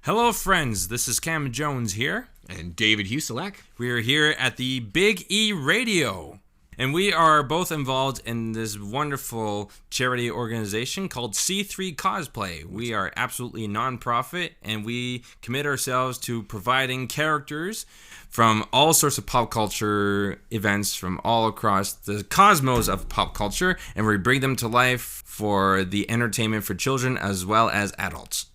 Hello friends, this is Cam Jones here. And David Huselak. We are here at the Big E Radio. And we are both involved in this wonderful charity organization called C3 Cosplay. We are absolutely non-profit, and we commit ourselves to providing characters from all sorts of pop culture events from all across the cosmos of pop culture, and we bring them to life for the entertainment for children as well as adults.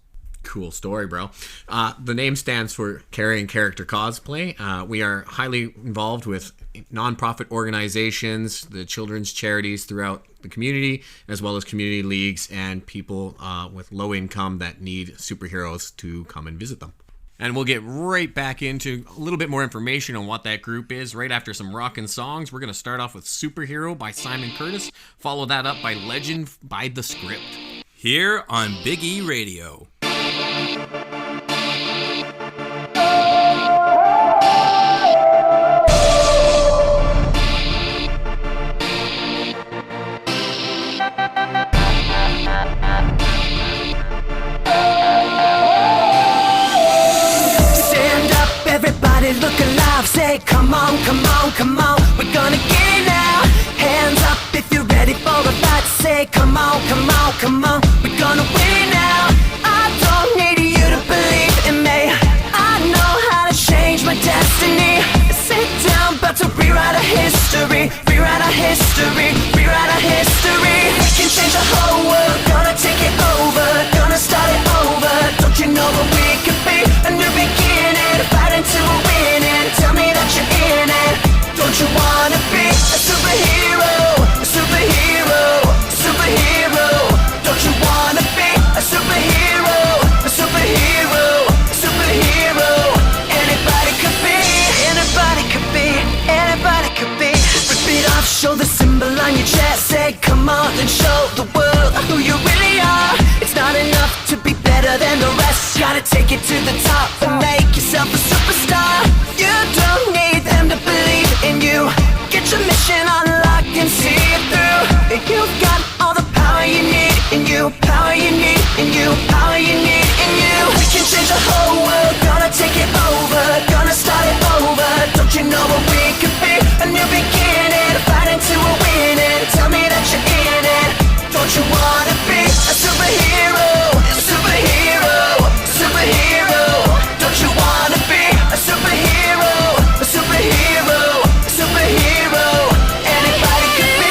Cool story, bro. The name stands for Carrying Character Cosplay. We are highly involved with nonprofit organizations, the children's charities throughout the community, as well as community leagues and people with low income that need superheroes to come and visit them. And we'll get right back into a little bit more information on what that group is right after some rockin' songs. We're going to start off with Superhero by Simon Curtis, follow that up by Legend by The Script. Here on Big E Radio. Look alive, say come on, come on, come on. We're gonna get it now. Hands up if you're ready for a fight. Say come on, come on, come on. We're gonna win it now. I don't need you to believe in me. I know how to change my destiny. Sit down, about to rewrite our history. Rewrite our history, rewrite our history. We can change the whole world, gonna take it over. Gonna start it over. Don't you know what we could be? A new beginning, fighting to a winning. Tell me that you're in it. Don't you wanna be a superhero? A superhero, a superhero. Don't you wanna be a superhero? A superhero, a superhero. Anybody could be, anybody could be, anybody could be. Rip it off, show the symbol on your chest. Say come on and show the world who you really are. It's not enough to be better than the rest. Gotta take it to the top and make yourself a superstar. You don't need them to believe in you. Get your mission unlocked and see it through. You've got all the power you need in you. Power you need in you. Power you need in you. We can change the whole world. Gonna take it over. Gonna start it over. Don't you know what we could be? A new beginning, fighting to a winning. Tell me that you're in it. Don't you wanna be a superhero? A superhero, a superhero. Don't you wanna be a superhero? A superhero, a superhero. Anybody could be.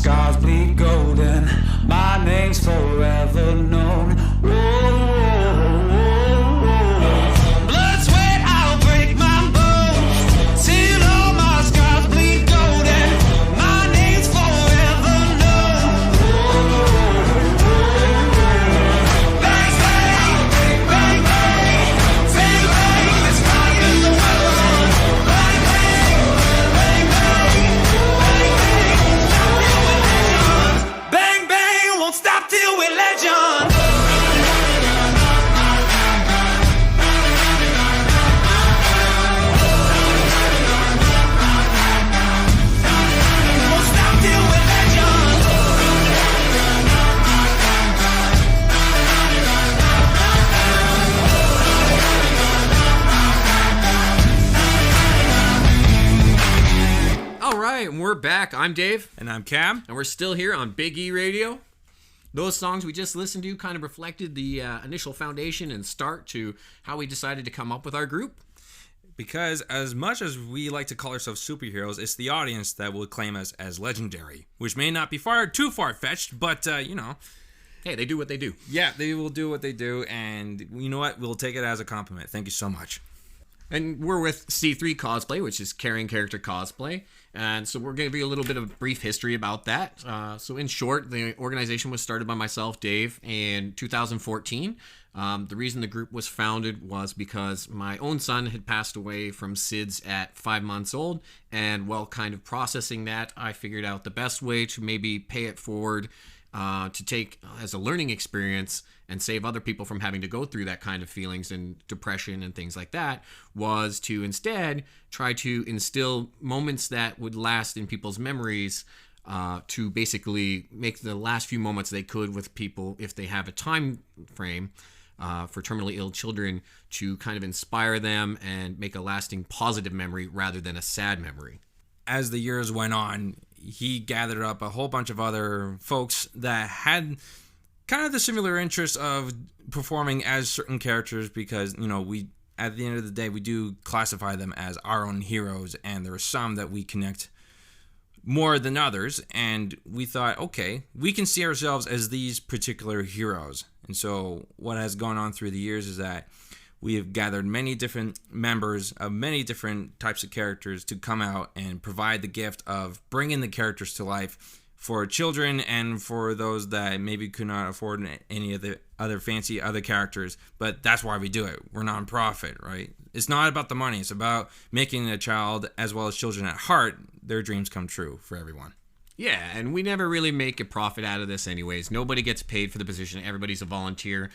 scars bleed golden. My name's forever known. Blood, sweat, I'll break my bones till all my scars bleed golden. My name's forever known. Bang, bang, bang, bang, bang, bang. This fire in the world. Bang, bang, bang, bang, bang, bang. Bang, bang, won't stop till we're legends. Won't stop till we're legends. All right, and we're back. I'm Dave, And I'm Cam. and we're still here on Big E Radio. Those songs we just listened to kind of reflected the initial foundation and start to how we decided to come up with our group. Because as much as we like to call ourselves superheroes, it's the audience that will claim us as legendary, which may not be too far-fetched, but, Hey, they do what they do. yeah, they will do what they do, and you know what? We'll take it as a compliment. Thank you so much. And we're with C3 Cosplay, which is Caring Character Cosplay. And so we're going to give you a little bit of a brief history about that. So in short, the organization was started by myself, Dave, in 2014. The reason the group was founded was because my own son had passed away from SIDS at 5 months old. And while kind of processing that, I figured out the best way to maybe pay it forward to take as a learning experience and save other people from having to go through that kind of feelings and depression and things like that was to instead try to instill moments that would last in people's memories, to basically make the last few moments they could with people, if they have a time frame for terminally ill children, to kind of inspire them and make a lasting positive memory rather than a sad memory. As the years went on, he gathered up a whole bunch of other folks that had kind of the similar interest of performing as certain characters, because, we, at the end of the day, we do classify them as our own heroes, and there are some that we connect more than others, and we thought, okay, we can see ourselves as these particular heroes. And so what has gone on through the years is that we have gathered many different members of many different types of characters to come out and provide the gift of bringing the characters to life for children and for those that maybe could not afford any of the other fancy other characters. But that's why we do it. We're nonprofit, right? It's not about the money. It's about making a child, as well as children at heart, their dreams come true for everyone. Yeah, and we never really make a profit out of this anyways. Nobody gets paid for the position. Everybody's a volunteer.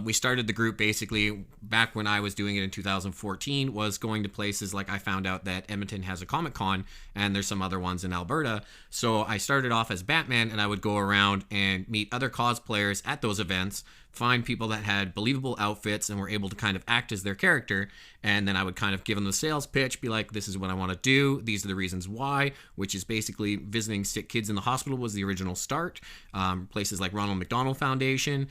We started the group basically back when I was doing it in 2014, was going to places like, I found out that Edmonton has a Comic-Con and there's some other ones in Alberta. So I started off as Batman, and I would go around and meet other cosplayers at those events, find people that had believable outfits and were able to kind of act as their character, and then I would kind of give them the sales pitch, be like, this is what I want to do, these are the reasons why, which is basically visiting sick kids in the hospital was the original start. Places like Ronald McDonald Foundation,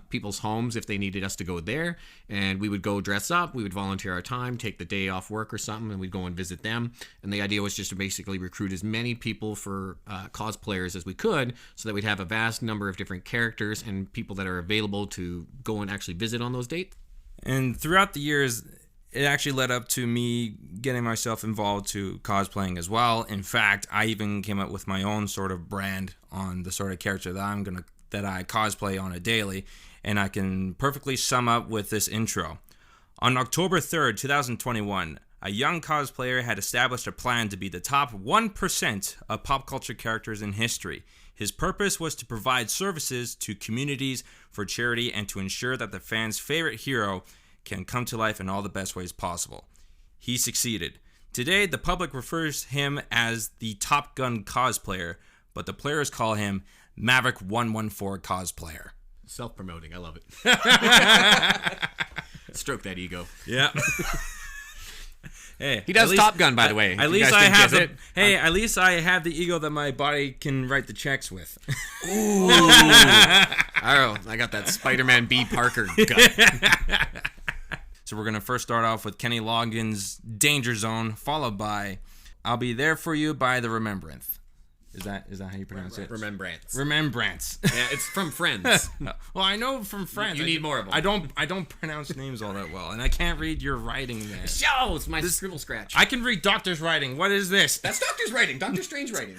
people's homes if they needed us to go there, and we would go dress up, we would volunteer our time, take the day off work or something, and we'd go and visit them. And the idea was just to basically recruit as many people for cosplayers as we could, so that we'd have a vast number of different characters and people that are available to go and actually visit on those dates. And throughout the years, it actually led up to me getting myself involved to cosplaying as well. In fact, I even came up with my own sort of brand on the sort of character that I cosplay on a daily, and I can perfectly sum up with this intro. On October 3rd, 2021, a young cosplayer had established a plan to be the top 1% of pop culture characters in history. His purpose was to provide services to communities for charity and to ensure that the fans' favorite hero can come to life in all the best ways possible. He succeeded. Today, the public refers him as the Top Gun cosplayer, but the players call him Maverick 114 cosplayer. Self-promoting, I love it. Stroke that ego. Yeah. Hey, He does Top Gun, by the way. At least I have the. Hey, at least I have the ego that my body can write the checks with. Ooh. I got that Spider-Man B. Parker gut. So we're gonna first start off with Kenny Loggins' "Danger Zone," followed by "I'll Be There for You" by The Remembrance. Is that how you pronounce it? Remembrance. Remembrance. Yeah, it's from Friends. Well, I know from Friends. You need more of them. I don't pronounce names all that well, and I can't read your writing there. Show! It's my scribble scratch. I can read Doctor's writing. What is this? That's Doctor's writing. Doctor Strange writing.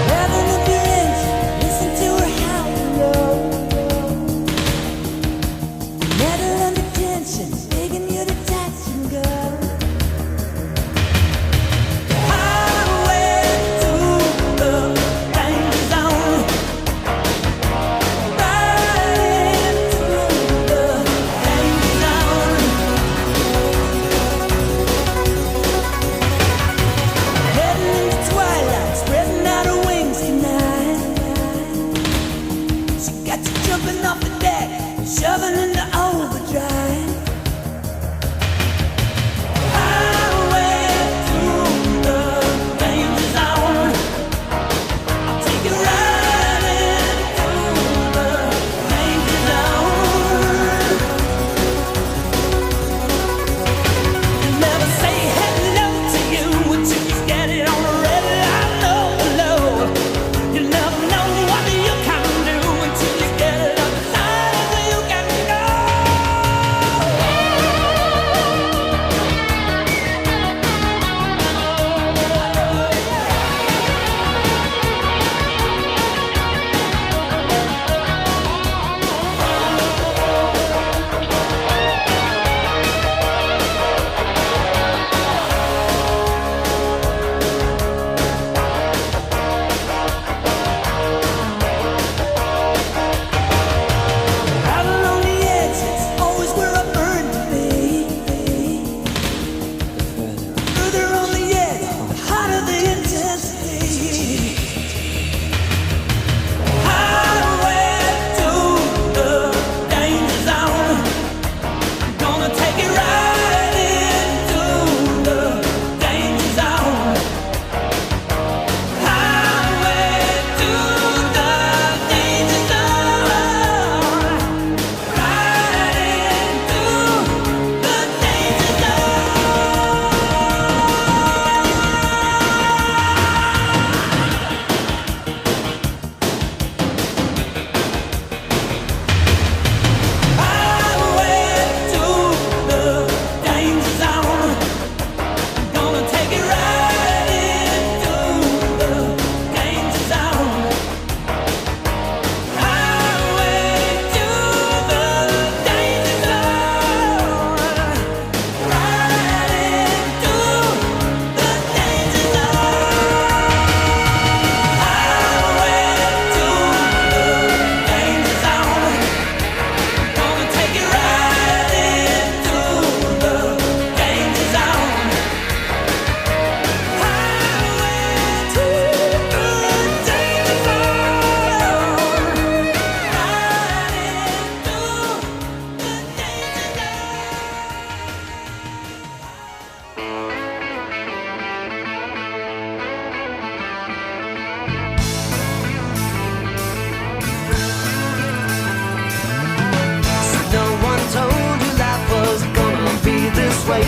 Heaven of your engine, listen to her howling low. Metal under tension, begging you to touch and go. Highway to the danger zone. Riding through the danger zone. Heading into twilight, spreading out her wings tonight. She got you jumping off the deck, shoving into overdrive. Highway to the danger zone. I'll take you right into the danger zone. Never say hello to you until you get it on the red light low. You never know what you can do until you get it up high where you can go. Out along the edge, it's always where I burn to be. Further on the edge, the hotter the intensity. Highway to the danger zone. I'm gonna take it right into the danger zone. Highway to the danger zone. Right into the danger zone. Highway to the danger zone. I'm gonna take it right into the danger zone. Highway to the danger zone. Right into the danger zone. Highway to the danger zone. Gonna take it right into the danger zone. Highway to the danger zone. No one told you life was gonna be this way.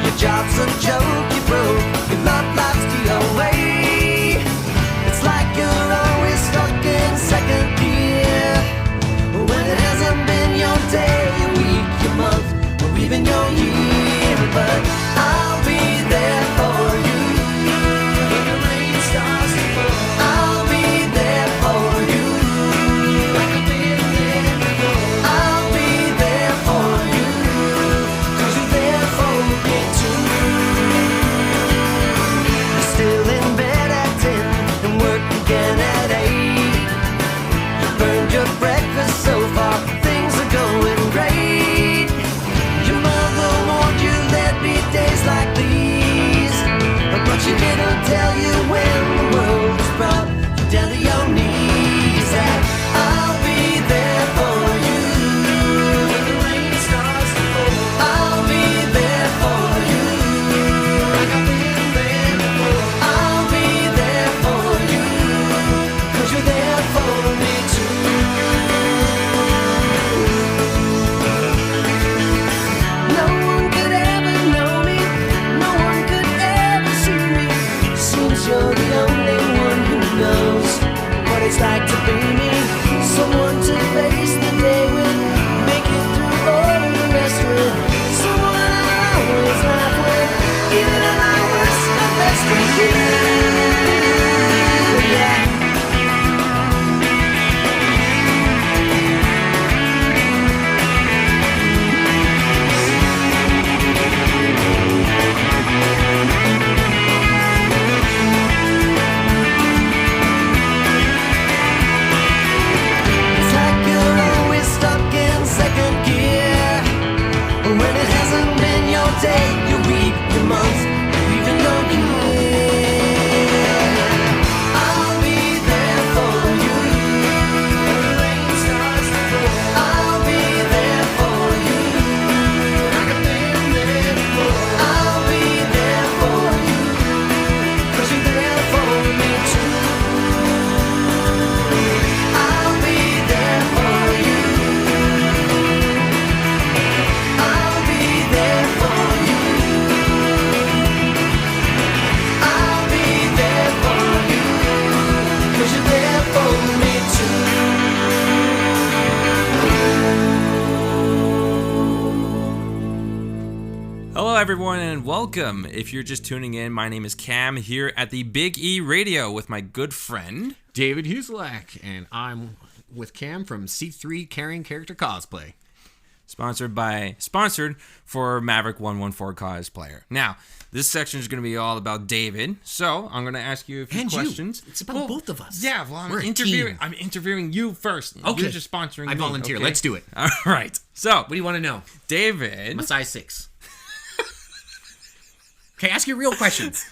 Your job's a joke, you broke. Your love life's the away. It's like you're always stuck in second gear. When it hasn't been your day, your week, your month, or even your year. But I'll be there for you. When the rain starts to fall, I'll be there for you. Like I've been there before. I'll be there for you. 'Cause you're there for me too. like to be me. Someone to face the day with, make it through all of the rest with. Someone I always laugh with, even at my worst, my best with you. Yeah. It's like you're always stuck in second gear. When it hasn't been your day, your week, your month, or even your year. I'll be there for you. When the rain starts to fall, I'll be there for you. Like I've been there before. I'll be there for you, 'cause you're there for me too. I'll be there for you. I'll be there for you. I'll be there for you, 'cause you're there for me too. Hello, everyone, and welcome. If you're just tuning in, my name is Cam here at the Big E Radio with my good friend. David Huselak, and I'm with Cam from C3 Caring Character Cosplay. Sponsored for Maverick 114 Cosplayer. Now, this section is going to be all about David, so I'm going to ask you a few And you. questions. It's about both of us. Yeah, well, We're a interviewing. team. I'm interviewing you first. Okay. You're just sponsoring I me, volunteer. okay? Let's do it. All right. So, What do you want to know? David. I'm a size 6. Okay, ask your real questions.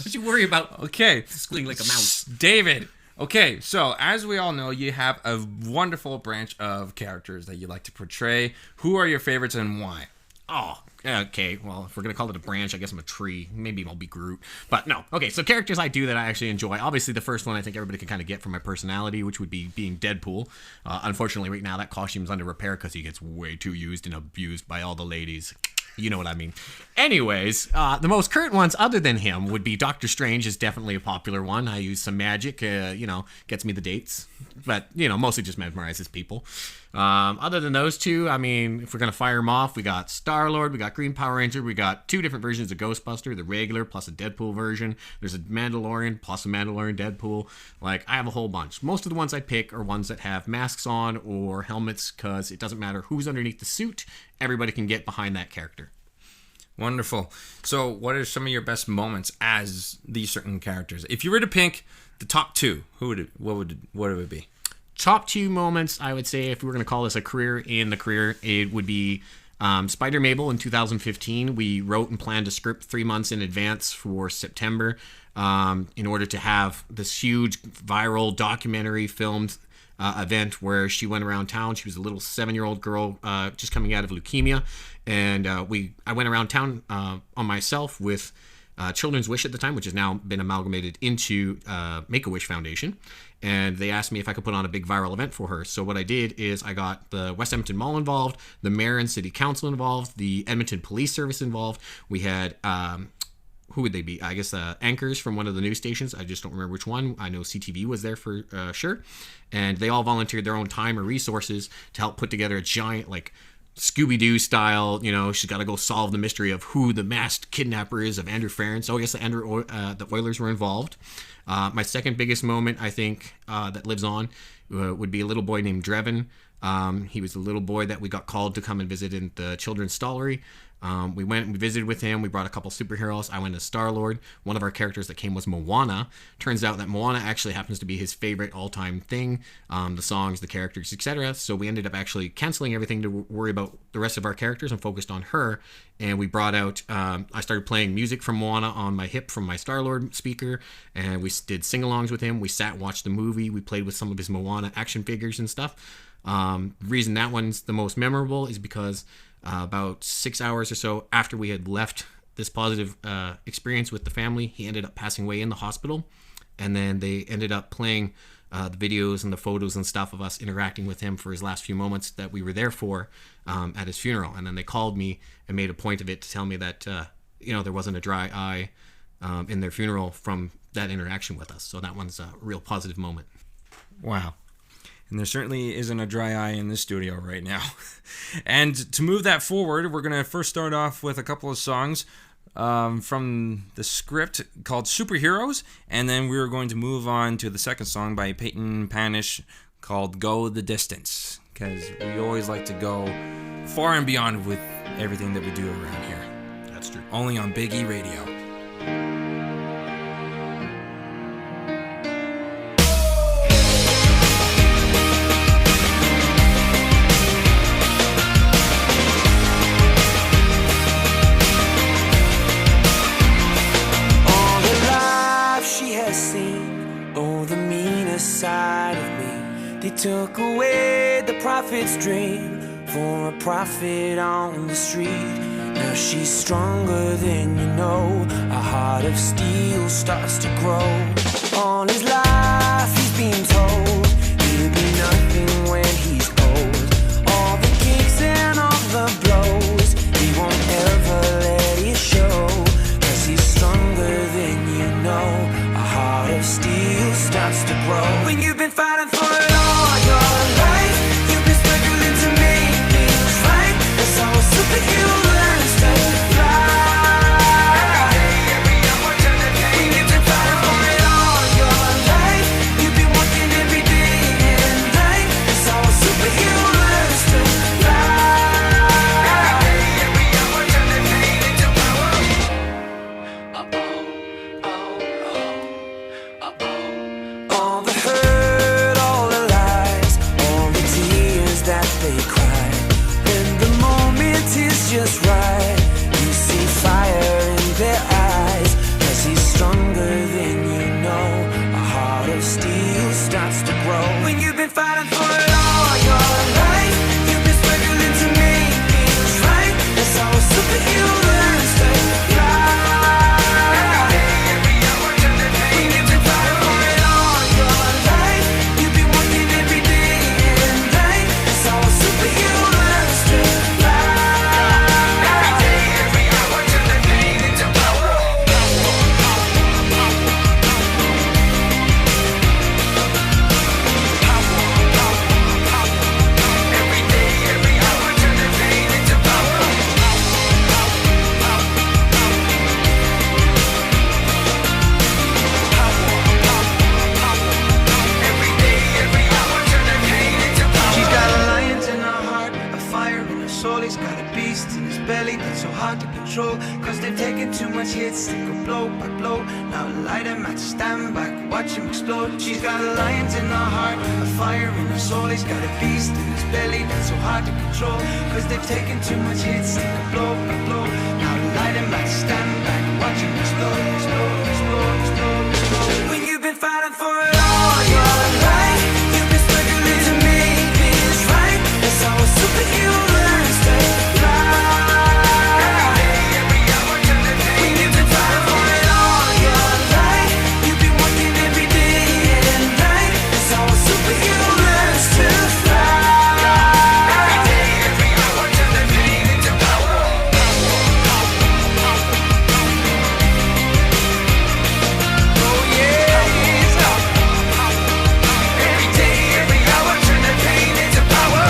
Don't you worry about Okay. squealing like a mouse. David. Okay, so as we all know, you have a wonderful branch of characters that you like to portray. Who are your favorites and why? Oh, okay. Well, if we're going to call it a branch, I guess I'm a tree. Maybe I'll be Groot. But no. Okay, so characters I do that I actually enjoy. Obviously, the first one I think everybody can kind of get from my personality, which would be being Deadpool. Unfortunately, right now, that costume's under repair because he gets way too used and abused by all the ladies. You know what I mean. Anyways, the most current ones other than him would be Doctor Strange is definitely a popular one. I use some magic, gets me the dates. But, mostly just mesmerizes people. Other than those two, I mean, if we're going to fire them off, we got Star-Lord, we got Green Power Ranger, we got two different versions of Ghostbuster, the regular plus a Deadpool version. There's a Mandalorian plus a Mandalorian Deadpool. Like, I have a whole bunch. Most of the ones I pick are ones that have masks on or helmets because it doesn't matter who's underneath the suit. Everybody can get behind that character. Wonderful. So, what are some of your best moments as these certain characters? If you were to pick the top two, what would it be? Top two moments, I would say, if we were going to call this a career in the career, it would be Spider Mabel in 2015. We wrote and planned a script 3 months in advance for September in order to have this huge viral documentary filmed event where she went around town. She was a little 7-year-old girl just coming out of leukemia. And I went around town on myself with Children's Wish at the time, which has now been amalgamated into Make-A-Wish Foundation. And they asked me if I could put on a big viral event for her. So what I did is I got the West Edmonton Mall involved, the mayor and city council involved, the Edmonton Police Service involved. We had, who would they be? I guess anchors from one of the news stations. I just don't remember which one. I know CTV was there for sure. And they all volunteered their own time or resources to help put together a giant, like, Scooby-Doo style, she's got to go solve the mystery of who the masked kidnapper is of Andrew Farron. So I guess the Oilers were involved. My second biggest moment, I think, that lives on would be a little boy named Drevin. He was a little boy that we got called to come and visit in the children's stollery. We went and we visited with him. We brought a couple superheroes. I went as Star-Lord. One of our characters that came was Moana. Turns out that Moana actually happens to be his favorite all-time thing. The songs, the characters, etc. So we ended up actually canceling everything to worry about the rest of our characters and focused on her. And we brought out, I started playing music from Moana on my hip from my Star-Lord speaker. And we did sing-alongs with him. We sat and watched the movie. We played with some of his Moana action figures and stuff. The reason that one's the most memorable is because about 6 hours or so after we had left this positive experience with the family, he ended up passing away in the hospital. And then they ended up playing the videos and the photos and stuff of us interacting with him for his last few moments that we were there for at his funeral. And then they called me and made a point of it to tell me that, there wasn't a dry eye in their funeral from that interaction with us. So that one's a real positive moment. Wow. And there certainly isn't a dry eye in this studio right now. And to move that forward, we're going to first start off with a couple of songs from the script called Superheroes, and then we're going to move on to the second song by Peyton Panish called Go the Distance, because we always like to go far and beyond with everything that we do around here. That's true. Only on Big E Radio. All the life she has seen, oh, the meaner side of me. They took away the prophet's dream for a prophet on the street. Now she's stronger than you know. A heart of steel starts to grow. All his life he's been told he'll be nothing when he's old. All the kicks and all the blows, he won't ever let it show. 'Cause he's stronger than you know. A heart of steel starts to grow. When you've been fighting for it all your life, you've been struggling to make things right. That's how a superhero learns to fly. When you've been fighting for it all your life, you've been working every day and night. That's how a superhero learns to fly. All the hurt, all the lies, all the tears that they cry. When the moment is just right, you see fire in their eyes. 'Cause he's stronger than you know. A heart of steel starts to grow. When you've been fighting for it all your life, you've been struggling to make things right. That's how a superhero learns to fly. When you've been fighting for it all your life, you've been working every day and night. That's how a superhero learns to fly. Every hour, turn the pain into power. Every day, every hour, turn the pain into power. Every day, every hour, turn the pain into power. She's got a lion in her heart, a fire in her soul. He's got a beast in his belly that's so hard to control. 'Cause they've taken too much hits, they go blow by blow. Now light him at stand back, watch him explode. She's got a lion in her heart, a fire in her soul. He's got a beast in his belly that's so hard to control. 'Cause they've taken too much hits, they go blow by blow. Now light him at stand back, watch him explode, explode, explode, explode, explode. When you've been fighting for it all your life, you've been struggling to make things right. That's how a superhero learns to fly. When you've been fighting for it all your life, you've been working every day and night. That's how a superhero learns to fly. Every hour, turn the pain into power. Oh yeah. Every day, every hour, turn the pain into power.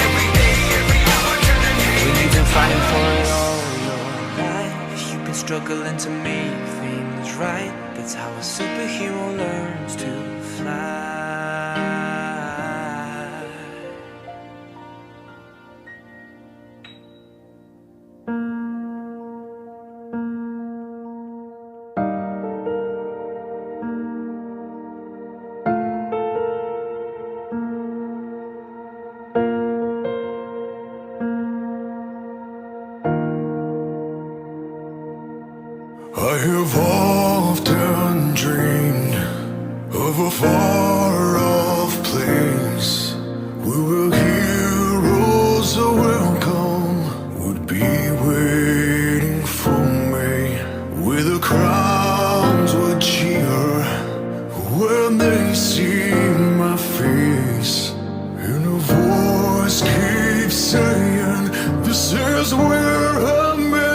Every day, every hour, turn the pain When you've into been fighting for power. it all your life, you've been struggling to make things right. That's how a superhero learns to fly. I have often dreamed of a far-off place where heroes are welcome would be waiting for me, where the crowds would cheer when they see my face, and a voice keeps saying, "This is where I'm meant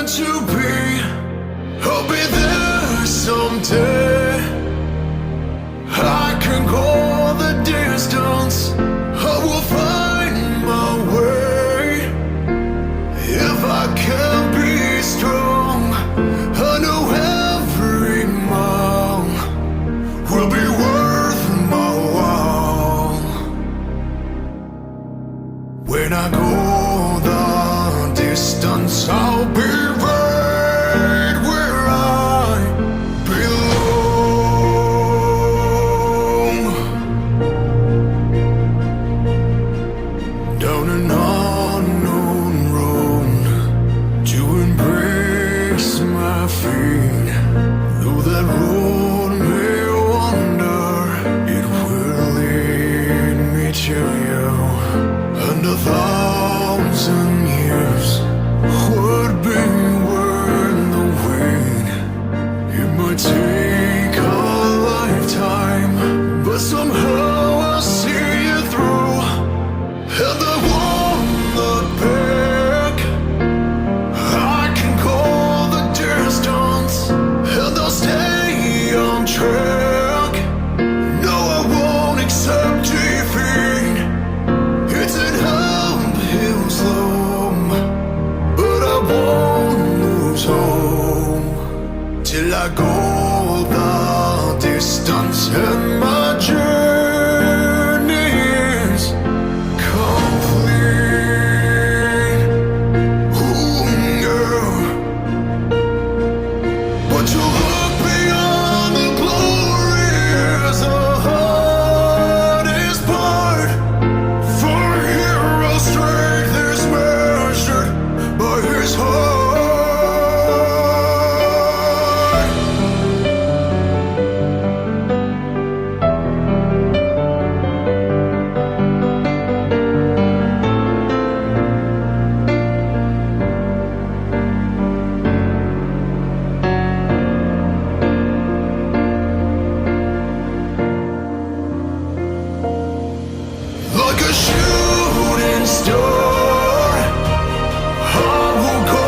When I go the distance, I'll be right where I belong. Down an unknown road to embrace my feet. Though that road may wander, it will lead me to you. And 1,000 years would be worth the wait. It might take a lifetime, but somehow I'll see you through. And I won't look back. I can go the distance, and I'll stay on track. No, I won't accept defeat. It's an uphill slope, but I won't lose hope till I go the distance, and my journey is complete. Ooh, girl, but you look beyond the glory is the hardest part. For a hero's strength is measured by his heart. Like a shooting star, I will go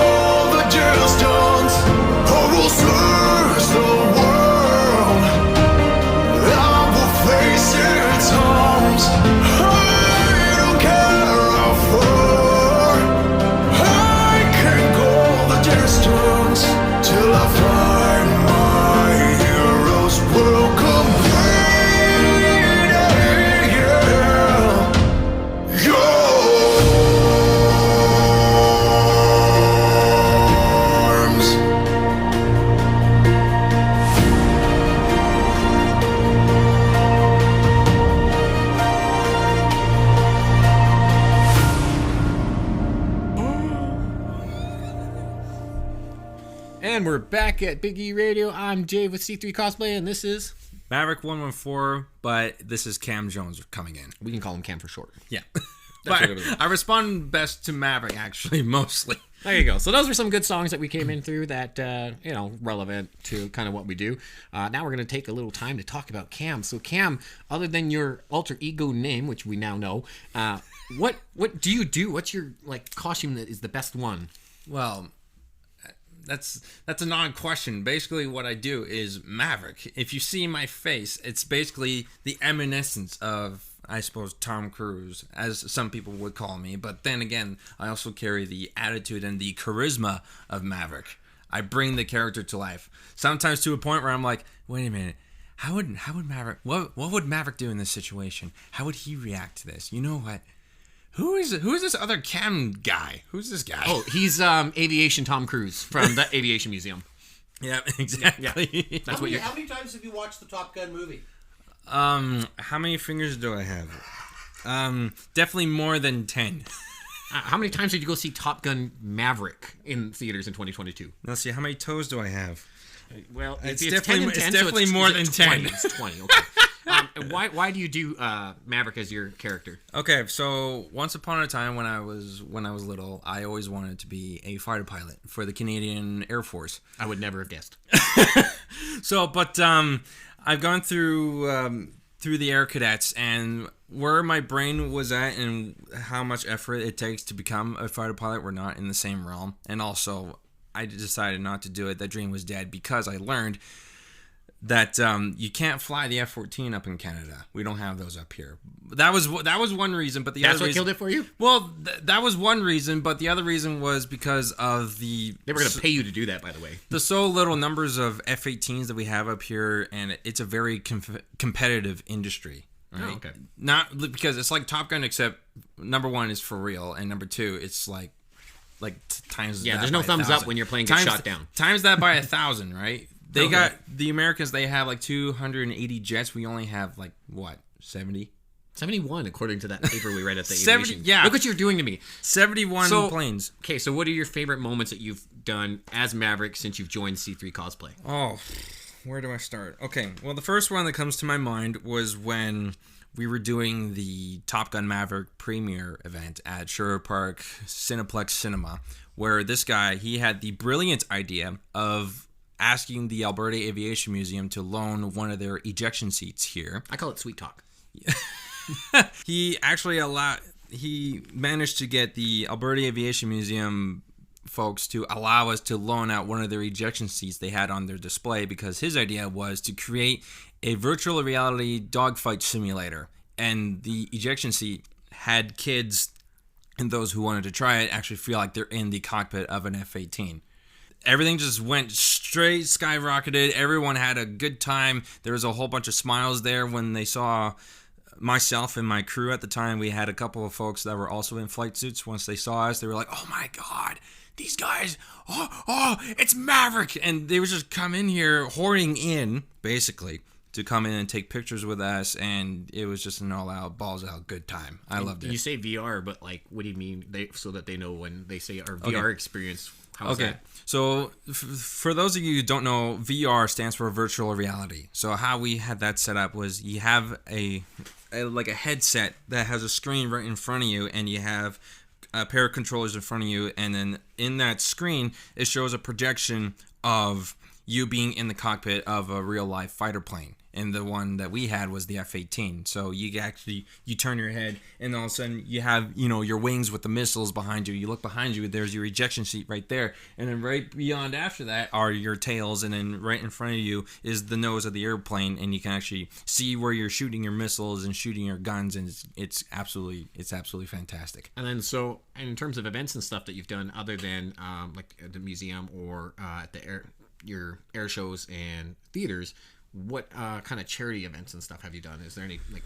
the distance. I will search the world. I will face its arms. I don't care how far. I can go the distance till I find my hero's will complete. Yeah. Your arms. And we're back at Big E Radio. I'm Jay with C3 Cosplay, and this is... Maverick 114, but this is Cam Jones coming in. We can call him Cam for short. Yeah. what But it is. I respond best to Maverick, actually, mostly. There you go. So those were some good songs that we came in through that, relevant to kind of what we do. Now we're going to take a little time to talk about Cam. So Cam, other than your alter ego name, which we now know, what do you do? What's your costume that is the best one? Well, that's a non-question. Basically, what I do is Maverick. If you see my face, it's basically the eminence of, I suppose, Tom Cruise, as some people would call me. But then again, I also carry the attitude and the charisma of Maverick. I bring the character to life. Sometimes to a point where I'm like, wait a minute, how would Maverick? What would Maverick do in this situation? How would he react to this? You know what? Who is this other Cam guy? Who's this guy? Oh, he's Aviation Tom Cruise from the Aviation Museum. Yeah, exactly. Yeah. That's what you're... How many times have you watched the Top Gun movie? How many fingers do I have? Definitely more than 10. How many times did you go see Top Gun Maverick in theaters in 2022? Let's see, how many toes do I have? Well, It's 10 definitely- and 10, it's so definitely more than 10. 20. It's 20. Okay. Why do you do Maverick as your character? Okay, so once upon a time when I was little, I always wanted to be a fighter pilot for the Canadian Air Force. I would never have guessed. So, but I've gone through the Air Cadets, and where my brain was at and how much effort it takes to become a fighter pilot were not in the same realm. And also, I decided not to do it. That dream was dead because I learned that you can't fly the F-14 up in Canada. We don't have those up here. That was one reason, but the That's other what reason, killed it for you? Well, that was one reason, but the other reason was because of the They were going to pay you to do that, by the way. the so little numbers of F-18s that we have up here, and it's a very competitive industry. Right? Oh, okay. Not because it's like Top Gun, except number one is for real, and number two, it's like times. Yeah, that there's no by thumbs 1,000. up when your plane gets shot down. Times that by 1,000, right? They Okay. got the Americans. They have like 280 jets. We only have like what 70. 71, according to that paper we read at the 70, aviation. yeah. Look what you're doing to me. 71 So- planes. Okay, so what are your favorite moments that you've done as Maverick since you've joined C3 Cosplay? Oh, where do I start? Okay, well, the first one that comes to my mind was when we were doing the Top Gun Maverick premiere event at Sherwood Park Cineplex Cinema, where this guy, he had the brilliant idea of asking the Alberta Aviation Museum to loan one of their ejection seats here. I call it sweet talk. He managed to get the Alberta Aviation Museum folks to allow us to loan out one of their ejection seats they had on their display, because his idea was to create a virtual reality dogfight simulator, and the ejection seat had kids and those who wanted to try it actually feel like they're in the cockpit of an F-18. Everything just went straight, skyrocketed. Everyone had a good time. There was a whole bunch of smiles there when they saw myself and my crew at the time. We had a couple of folks that were also in flight suits. Once they saw us, they were like, "Oh my God, these guys, oh, it's Maverick." And they would just come in here, hoarding in, basically, to come in and take pictures with us. And it was just an all-out, balls-out good time. I loved it. You say VR, but like, what do you mean? So that they know when they say our VR experience. How's Okay, that? so for those of you who don't know, VR stands for virtual reality. So how we had that set up was you have a headset that has a screen right in front of you, and you have a pair of controllers in front of you, and then in that screen it shows a projection of you being in the cockpit of a real life fighter plane. And the one that we had was the F-18. So you turn your head, and all of a sudden you have, your wings with the missiles behind you. You look behind you, there's your ejection seat right there. And then right beyond after that are your tails, and then right in front of you is the nose of the airplane, and you can actually see where you're shooting your missiles and shooting your guns, and it's absolutely fantastic. And then, so in terms of events and stuff that you've done, other than like at the museum or at your air shows and theaters, what kind of charity events and stuff have you done? Is there any like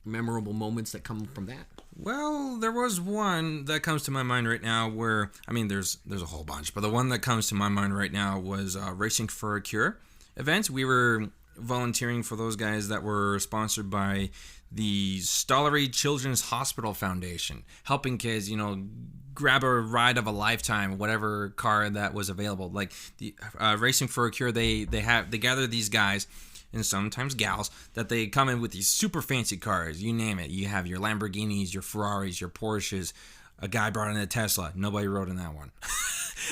memorable moments that come from that? Well, there was one that comes to my mind right now where, there's a whole bunch, but the one that comes to my mind right now was Racing for a Cure events. We were volunteering for those guys that were sponsored by the Stollery Children's Hospital Foundation, helping kids, grab a ride of a lifetime, whatever car that was available. Like the Racing for a Cure, they gather these guys and sometimes gals that they come in with these super fancy cars. You name it. You have your Lamborghinis, your Ferraris, your Porsches. A guy brought in a Tesla. Nobody rode in that one.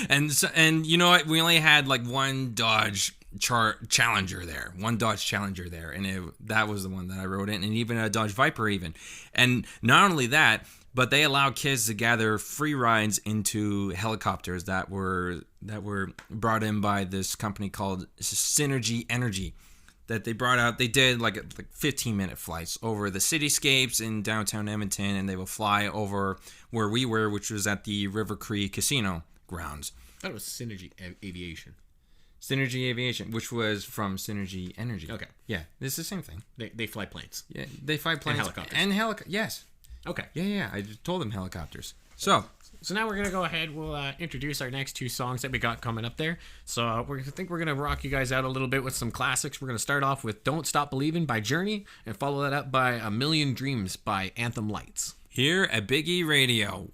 and you know what? We only had like one Dodge Challenger there. One Dodge Challenger there. And that was the one that I rode in. And even a Dodge Viper even. And not only that, but they allowed kids to gather free rides into helicopters that were brought in by this company called Synergy Energy. That they brought out. They did like 15-minute flights over the cityscapes in downtown Edmonton, and they will fly over where we were, which was at the River Cree Casino grounds. I thought it was Synergy Aviation. Synergy Aviation, which was from Synergy Energy. Okay. Yeah, it's the same thing. They fly planes. Yeah, they fly planes And helicopters. Yes. Okay. Yeah. I just told them helicopters. So now we're gonna go ahead. We'll introduce our next two songs that we got coming up there. So I think we're gonna rock you guys out a little bit with some classics. We're gonna start off with "Don't Stop Believin'" by Journey, and follow that up by "A Million Dreams" by Anthem Lights. here at Big E Radio.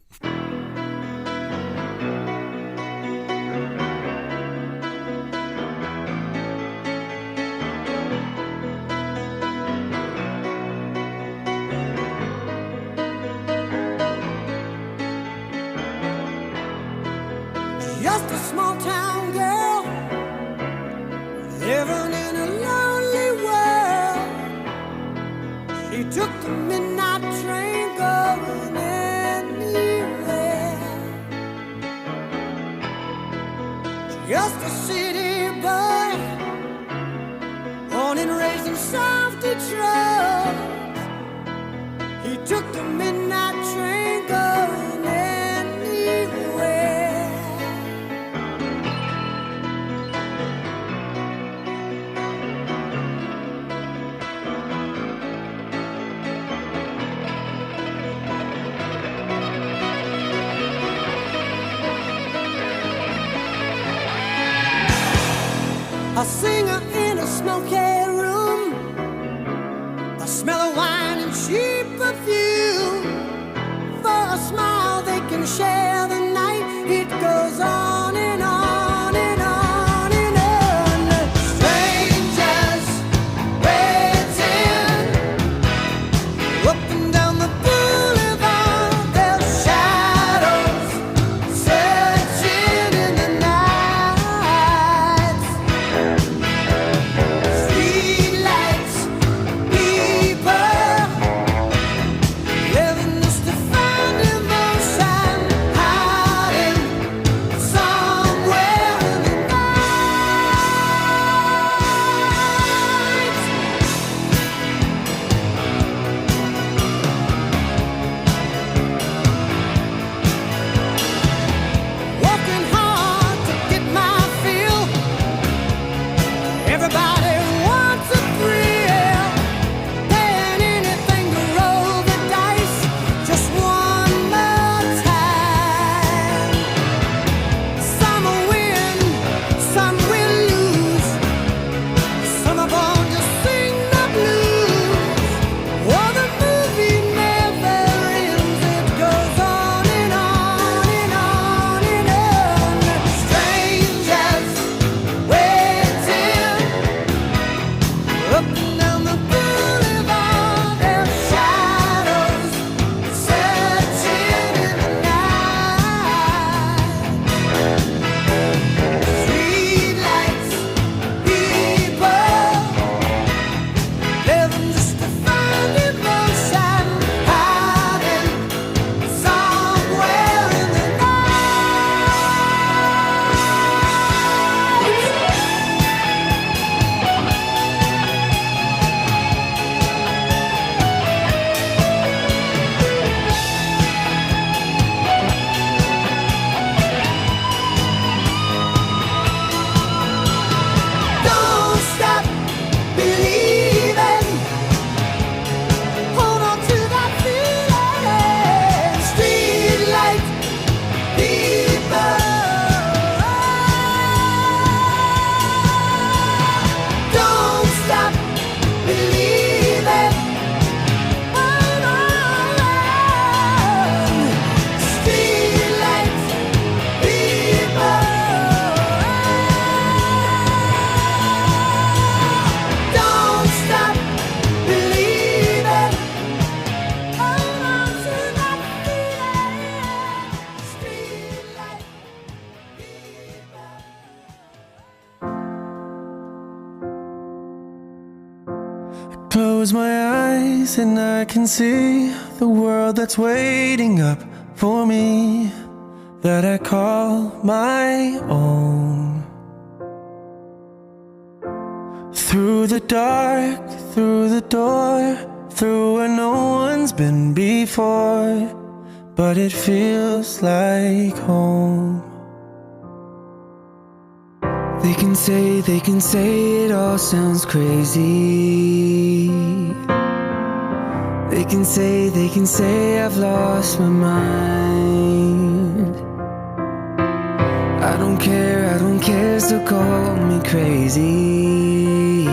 Just a small town girl living in a lonely world. She took the midnight train going anywhere. Just a city boy, born and raised in South Detroit. He took the midnight train going anywhere. A singer in a smoky room, the smell of wine and cheap perfume. For a smile they can share the night. It goes on and on and on and on. Strangers waiting up and down the boulevard. Their shadows searching in the night. Streetlights, people living just to find emotion, hiding somewhere in the night. Working hard to get my fill. Everybody wants a thrill. Paying anything to roll the dice just one more time. Some will win, some will lose. Some of them just sing the blues. Oh, the movie never ends. It goes on and on and on and on. Strangers waiting up and down the boulevard. Their shadows searching in the night. Streetlights, people living just to find emotion, hiding somewhere in the Don't stop believing. Hold on to that feeling. Streetlight people. Don't stop believing. Hold on. Streetlight people. Don't stop believing. Hold on to that feeling. Streetlight people. Close my eyes and I can see the world that's waiting up for me, that I call my own. Through the dark, through the door, through where no one's been before, but it feels like home. They can say it all sounds crazy. They can say I've lost my mind. I don't care, so call me crazy.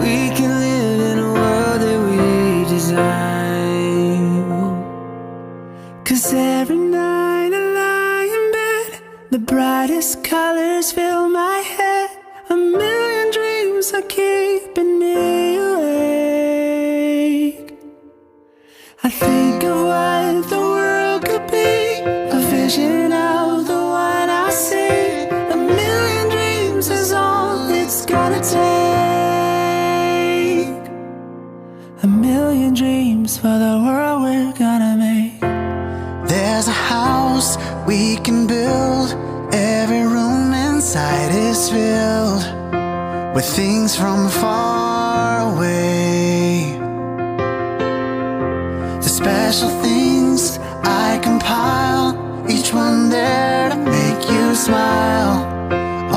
We can live in a world that we design. 'Cause every night I lie in bed, the brightest colors fill my head. A million dreams are keeping me awake. I think of what the world could be, a vision of the one I see. A million dreams is all it's gonna take. A million dreams for the world we're gonna make. There's a house we can build. Every room inside is filled with things from far away. The special things I compile, each one there to make you smile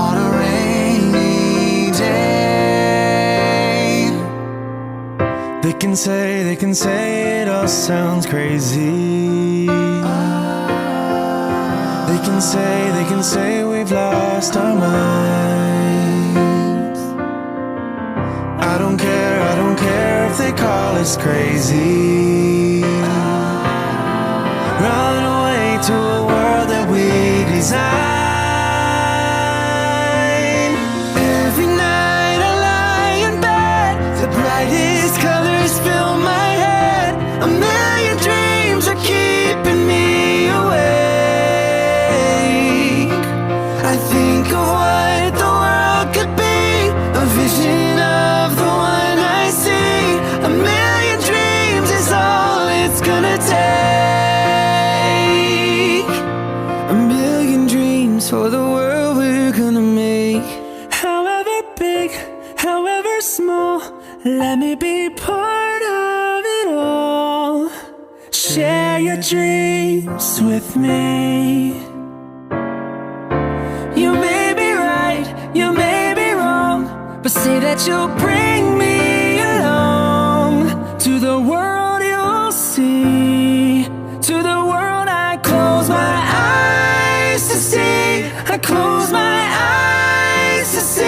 on a rainy day. They can say it all sounds crazy. They can say we've we've lost our minds. I don't care if they call us crazy. Run away to a world that we design. Every night I lie in bed, the brightest colors fill my head. A million dreams are keeping me awake. I think of what the world could be, a vision of the one I see. A million dreams is all it's gonna take. A million dreams for the world we're gonna make. However big, however small, let me be part of it all. Share your dreams with me. You may be right, you may be wrong, but say that you'll bring me along. To the world you'll see, to the world I close my eyes to see. I close my eyes to see.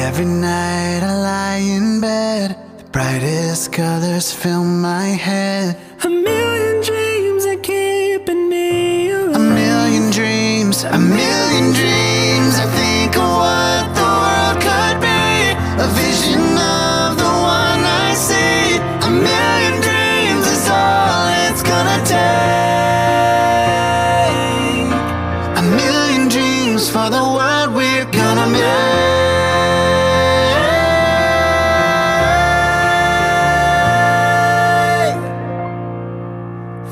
Every night I lie in bed, the brightest colors fill my head. A million dreams are keeping me awake. A million dreams, a million dreams. I think of what the world could be, a vision of the one I see. A million dreams is all it's gonna take. A million dreams for the world we're gonna make.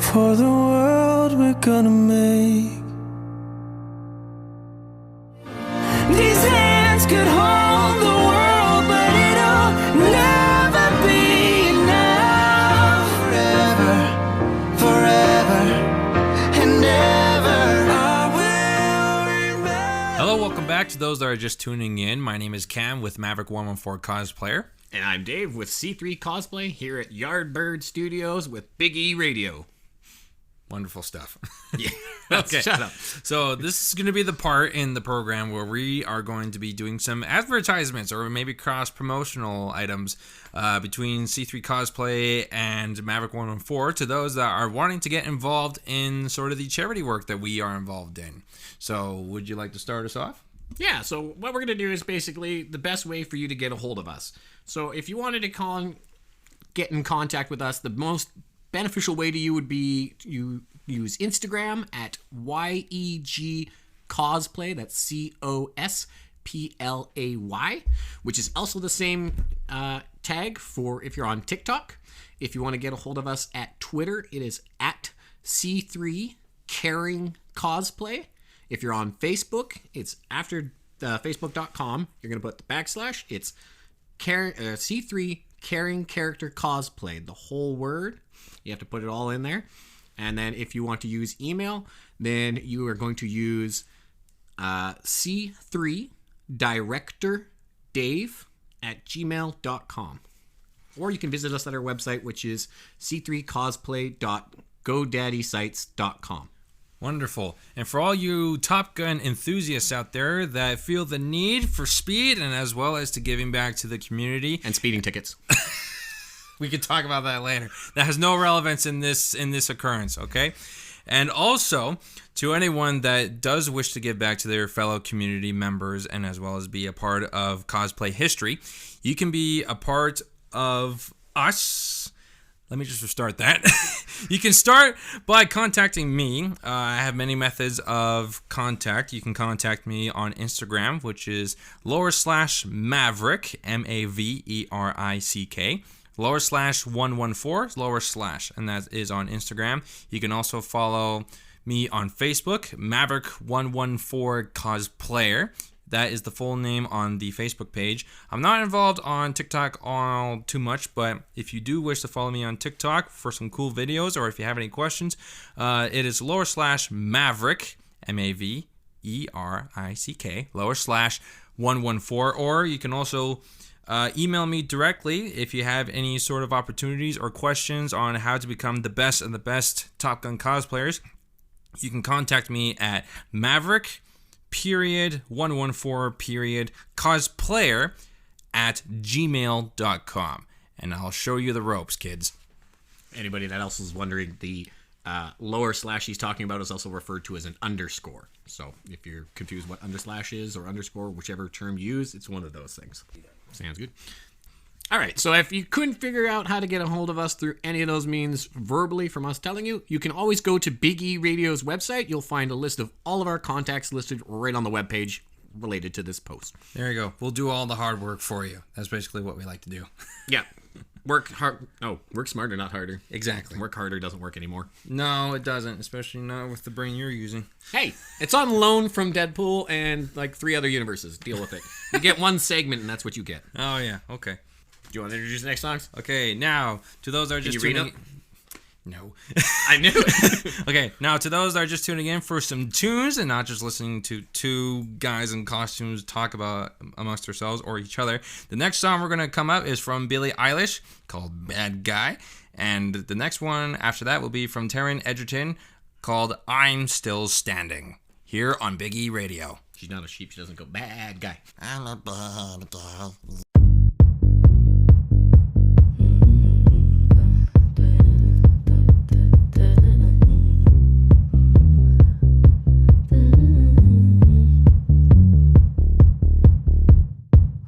For the world we're gonna make. These hands could hold the world, but it'll never be enough. Forever, forever, and ever I will remain. Hello, welcome back to those that are just tuning in. My name is Cam with Maverick114 Cosplayer. And I'm Dave with C3 Cosplay here at Yardbird Studios with Big E Radio. Wonderful stuff. Yeah. Okay. Shut up. So this is going to be the part in the program where we are going to be doing some advertisements or maybe cross-promotional items between C3 Cosplay and Maverick 114 to those that are wanting to get involved in sort of the charity work that we are involved in. So would you like to start us off? Yeah, so what we're going to do is basically the best way for you to get a hold of us. So if you wanted to get in contact with us, the most beneficial way to you would be you use Instagram at YEG Cosplay. That's COSPLAY, which is also the same tag for if you're on TikTok. If you want to get a hold of us at Twitter, it is at C3 Caring Cosplay. If you're on Facebook, it's after facebook.com. You're going to put the /. It's C3 Caring Character Cosplay, the whole word. You have to put it all in there. And then if you want to use email, then you are going to use c3directordave@gmail.com. Or you can visit us at our website, which is c3cosplay.godaddysite.com. Wonderful. And for all you Top Gun enthusiasts out there that feel the need for speed and as well as to giving back to the community. And speeding tickets. We could talk about that later. That has no relevance in this occurrence, okay? And also, to anyone that does wish to give back to their fellow community members and as well as be a part of cosplay history, you can be a part of us. Let me just restart that. You can start by contacting me. I have many methods of contact. You can contact me on Instagram, which is /Maverick, MAVERICK. /114, and that is on Instagram. You can also follow me on Facebook, Maverick114 Cosplayer. That is the full name on the Facebook page. I'm not involved on TikTok all too much, but if you do wish to follow me on TikTok for some cool videos, or if you have any questions, it is /Maverick, MAVERICK, /114, or you can also email me directly if you have any sort of opportunities or questions on how to become the best of the best Top Gun cosplayers. you can contact me at maverick114 at gmail.com, and I'll show you the ropes, kids. Anybody that else is wondering, the lower slash he's talking about is also referred to as an underscore. So if you're confused what underslash is or underscore, whichever term you use, it's one of those things. Sounds good. All right, so if you couldn't figure out how to get a hold of us through any of those means verbally from us telling you, you can always go to Big E Radio's website. You'll find a list of all of our contacts listed right on the webpage related to this post. There you go. We'll do all the hard work for you. That's basically what we like to do. Yeah. Work hard. No, work smarter, not harder. Exactly. Work harder doesn't work anymore. No, it doesn't, especially not with the brain you're using. Hey, it's on loan from Deadpool and like 3 other universes. Deal with it. You get one segment and that's what you get. Oh, yeah. Okay. Do you want to introduce the next songs? Okay, now, to those that are just you read tuning... them? No. I knew it. Okay, now to those that are just tuning in for some tunes and not just listening to two guys in costumes talk about amongst ourselves or each other, the next song we're going to come up is from Billie Eilish called Bad Guy. And the next one after that will be from Taryn Edgerton called I'm Still Standing, here on Big E Radio. She's not a sheep. She doesn't go, bad guy. I'm a bad guy.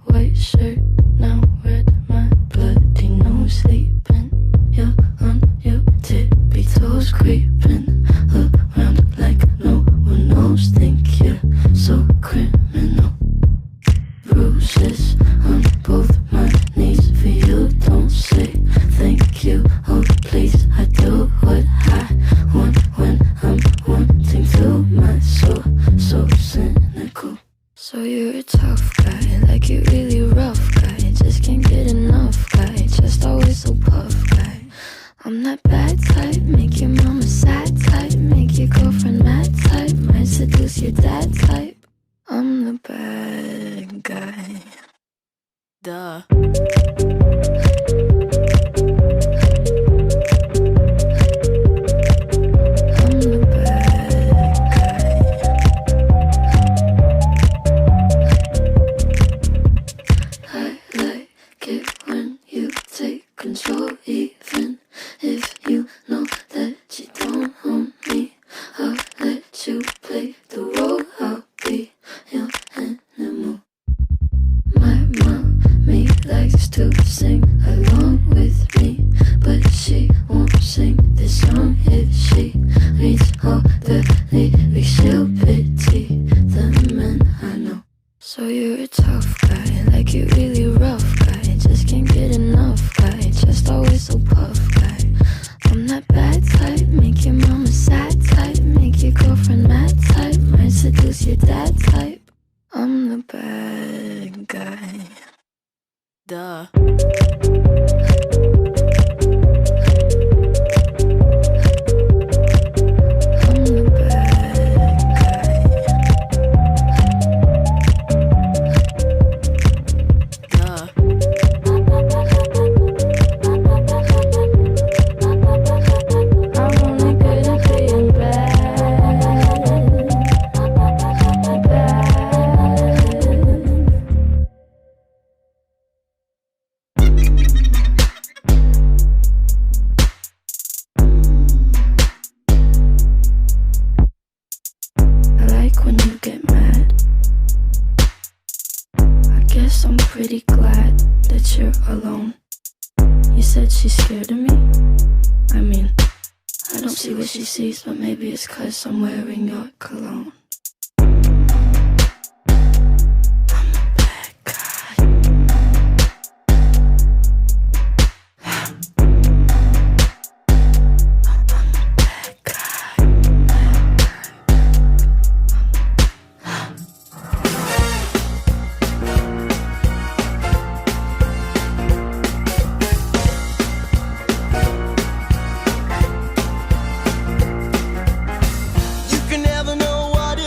White shirt, now red, my bloody nose sleeping. You're on your tippy toes, creeping around like no one knows. Think you're so criminal. Bruises on both my knees for you. Don't say thank you, oh please. I do what I want when I'm wanting to. My soul so cynical. So you're a tough guy, like you really rough guy. Just can't get enough guy, just always so puff guy. I'm that bad type, make your mama sad type, make your girlfriend mad type, might seduce your dad type. I'm the bad guy. Duh. I'm the bad guy. I like it when you take control, even if you know that you don't own me. I'll let you play the role, I'll be your animal. My mommy likes to sing along with me, but she won't sing this song if she reads all the lyrics. She'll pity the men I know. So you're a tough guy, like you really rough guy. Just can't get enough guy, just always so puff guy. I'm that bad type, make your mama sad type, make your girlfriend mad type, might seduce your dad type. I'm the bad guy. Duh. I'm the bad guy. Duh. I'm only good at being bad. Bad. I like when you get mad. I guess I'm pretty glad that you're alone. You said she's scared of me? I mean, I don't see what she sees, but maybe it's 'cause I'm wearing your cologne. I'm a bad guy. I'm a bad guy. You can never know what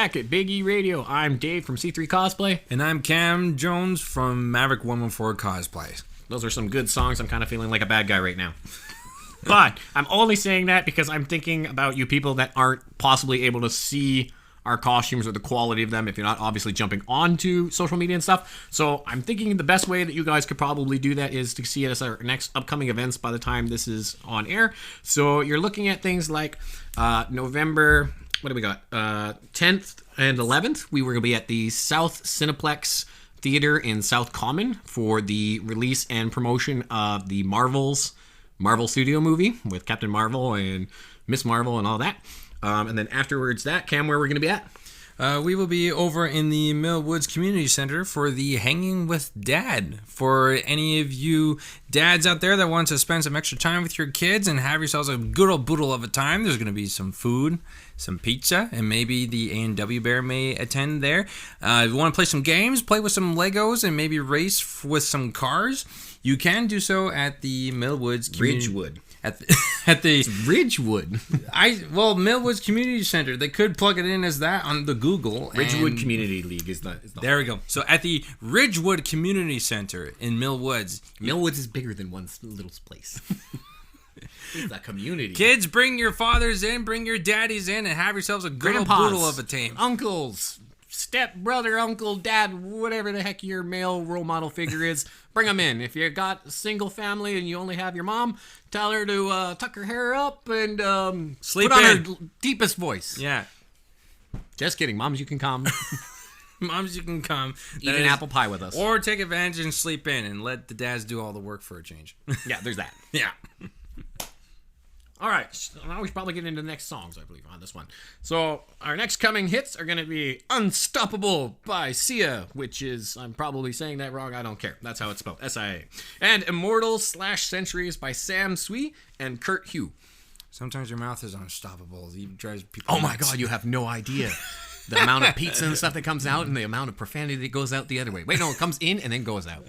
back at Big E Radio. I'm Dave from C3 Cosplay. And I'm Cam Jones from Maverick 114 Cosplay. Those are some good songs. I'm kind of feeling like a bad guy right now. But I'm only saying that because I'm thinking about you people that aren't possibly able to see our costumes or the quality of them if you're not obviously jumping onto social media and stuff. So I'm thinking the best way that you guys could probably do that is to see us at our next upcoming events by the time this is on air. So you're looking at things like November, what do we got? 10th and 11th. We were going to be at the South Cineplex Theater in South Common for the release and promotion of the Marvel Studio movie with Captain Marvel and Miss Marvel and all that. And then afterwards that, Cam, where we're going to be at? We will be over in the Mill Woods Community Center for the Hanging with Dad. For any of you dads out there that want to spend some extra time with your kids and have yourselves a good old boodle of a time, there's going to be some food, some pizza, and maybe the A&W Bear may attend there. If you want to play some games, play with some Legos, and maybe race with some cars, you can do so at the Mill Woods Community... Ridgewood. At the Ridgewood. Millwoods Community Center. They could plug it in as that on the Google. Ridgewood Community League is the there we go. So at the Ridgewood Community Center in Millwoods. Millwoods is bigger than one little place. It's a community. Kids, bring your fathers in, bring your daddies in, and have yourselves a good old Grandpas, boodle of a team. Uncles, step brother, uncle, dad, whatever the heck your male role model figure is, bring them in. If you got a single family and you only have your mom, tell her to tuck her hair up and sleep put on in. her deepest voice. Yeah. Just kidding. Moms, you can come. Moms, you can come. Eat an apple pie with us. Or take advantage and sleep in and let the dads do all the work for a change. Yeah, there's that. Yeah. All right, so now we should probably get into the next songs, I believe, on this one. So our next coming hits are going to be Unstoppable by Sia, which is, I'm probably saying that wrong, I don't care. That's how it's spelled, S-I-A. And Immortal/Centuries by Sam Swee and Kurt Hugh. Sometimes your mouth is unstoppable. It drives people Oh my nuts. God, you have no idea. The amount of pizza and stuff that comes out and the amount of profanity that goes out the other way. Wait, no, it comes in and then goes out.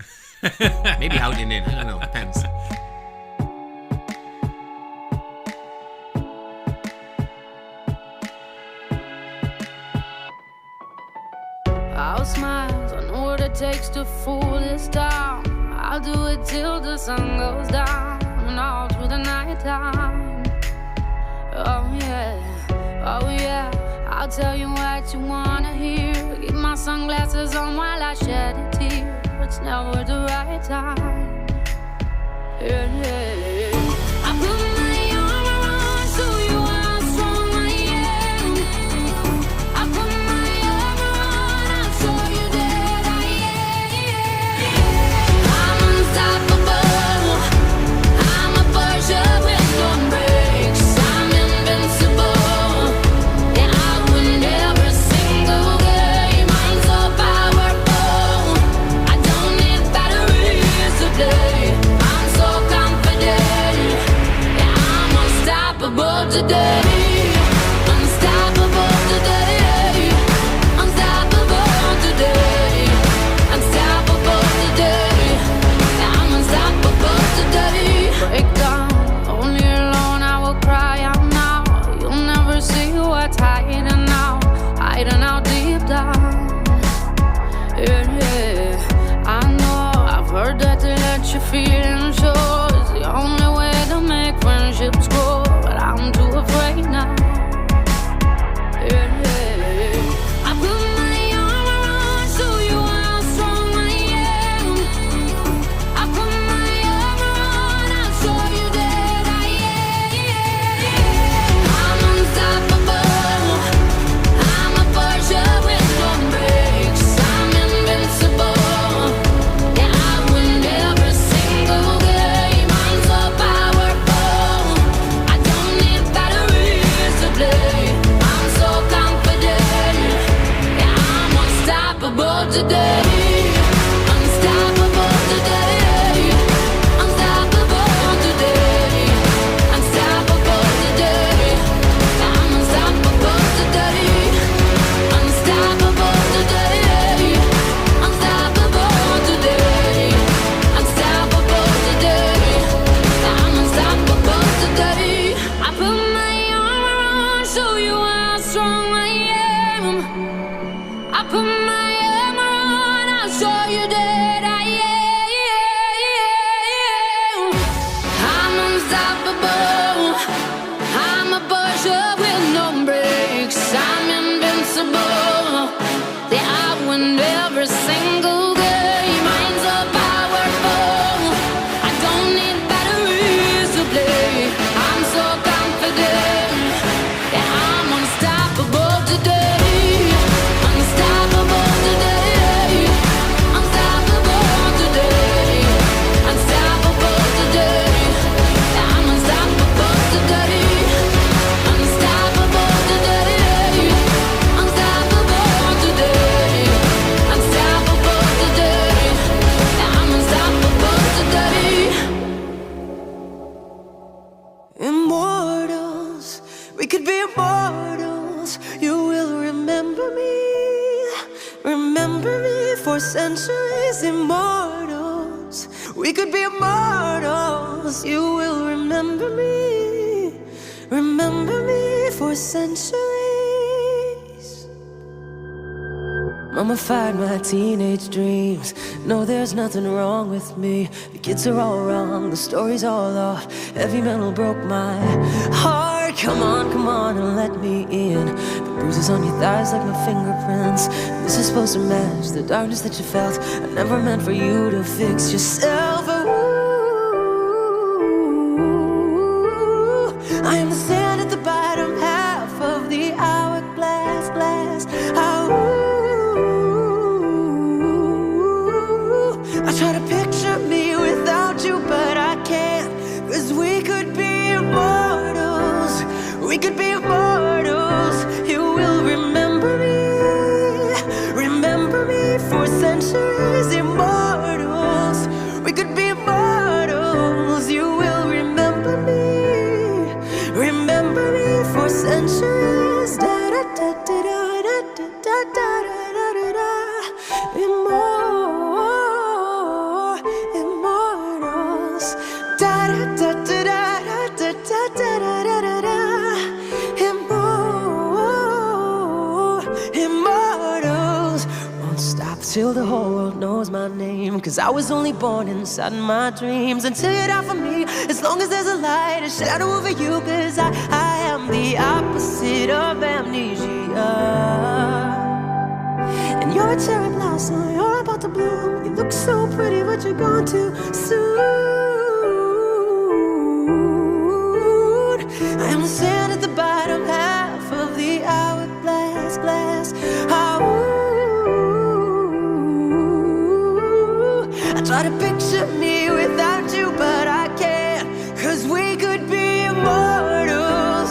Maybe out and in, I don't know, depends. I'll smile, I know what it takes to fool this town. I'll do it till the sun goes down and all through the night time. Oh yeah, I'll tell you what you wanna hear. Keep my sunglasses on while I shed a tear. It's never the right time. Yeah. I put my arm around so you how strong I am. I put my arm around, I'll show you that I am. I'm unstoppable. I'm a Porsche with no brakes. I'm invincible. Yeah, I win every single game. I'm so powerful. I don't need batteries to play. I'm so confident. Yeah, I'm unstoppable today. Unstoppable today. Unstoppable today. Unstoppable today. Yeah, I'm unstoppable today. Break down, only alone I will cry out now. You'll never see what's hiding out deep down. Yeah, I know, I've heard that to let your feelings show is the only way to make friendships grow, but I'm too afraid now. Yeah, I put my arm around so you how strong I am. I put my arm around, I'll show you that I am. I'm unstoppable. I'm a Porsche with no brakes. I'm invincible. Yeah, I win every single game. We could be immortals. You will remember me. Remember me for centuries, immortals. We could be immortals. You will remember me. Remember me for centuries. Mummified my teenage dreams. No, there's nothing wrong with me. The kids are all wrong, the story's all off. Heavy metal broke my heart. Come on, and let me in. The bruises on your thighs like my fingerprints. This is supposed to match the darkness that you felt. I never meant for you to fix yourself. Ooh, I am the sand at the bottom half of the hourglass glass. I try to picture me without you, but I can't. 'Cause we could be immortals. We could be immortals. You will remember me. Remember me for centuries, immortals. We could be immortals. You will remember me. Remember me for centuries. Da da da da da da da da da da da. Immortals. Da da da da da da da da da da da. Immortals. Won't stop till the whole world knows my name. 'Cause I was only born inside my dreams. Until you die for me, as long as there's a light, a shadow over you. 'Cause I am the opposite of amnesia. And you're a cherry blossom, you're about to bloom. You look so pretty, but you're gone too soon. I am the sand at the bottom half of the hourglass glass. I try to picture me without you, but I can't. 'Cause we could be immortals.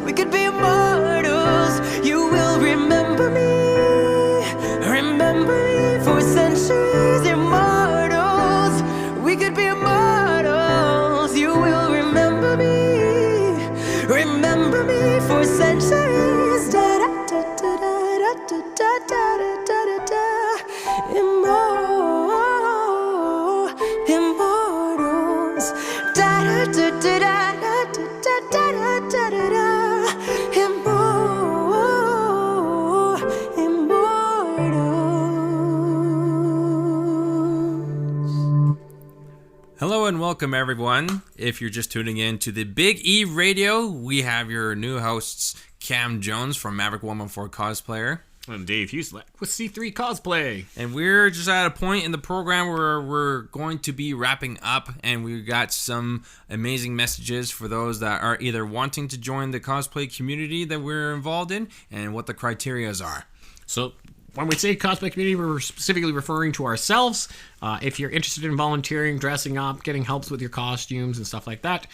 We could be immortals. You will remember me. Remember me for centuries, immortals. We could be immortals. You will remember me. Remember me for centuries. Da da da da da da da da da da da. Immortals. Da da da da da da da da da da da. Hello and welcome, everyone. If you're just tuning in to the Big E Radio, we have your new hosts, Cam Jones from Maverick 114 Cosplayer. I'm Dave Huselak with C3 Cosplay. And we're just at a point in the program where we're going to be wrapping up, and we've got some amazing messages for those that are either wanting to join the cosplay community that we're involved in, and what the criterias are. So when we say cosplay community, we're specifically referring to ourselves. If you're interested in volunteering, dressing up, getting helps with your costumes and stuff like that,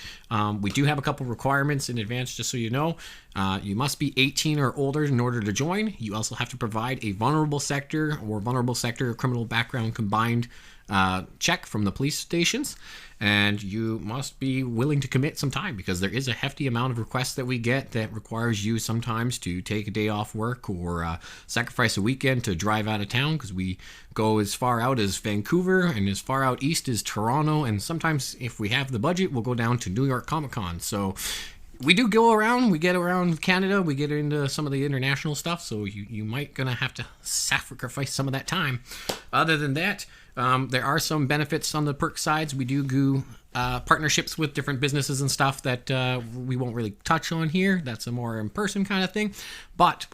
we do have a couple requirements in advance, just so you know. You must be 18 or older in order to join. You also have to provide a vulnerable sector criminal background combined check from the police stations. And you must be willing to commit some time, because there is a hefty amount of requests that we get that requires you sometimes to take a day off work or sacrifice a weekend to drive out of town, because we go as far out as Vancouver and as far out east as Toronto, and sometimes if we have the budget, we'll go down to New York Comic Con. So we do go around, we get around Canada, we get into some of the international stuff, so you might gonna have to sacrifice some of that time. Other than that, there are some benefits on the perk sides. We do partnerships with different businesses and stuff that we won't really touch on here. That's a more in-person kind of thing. But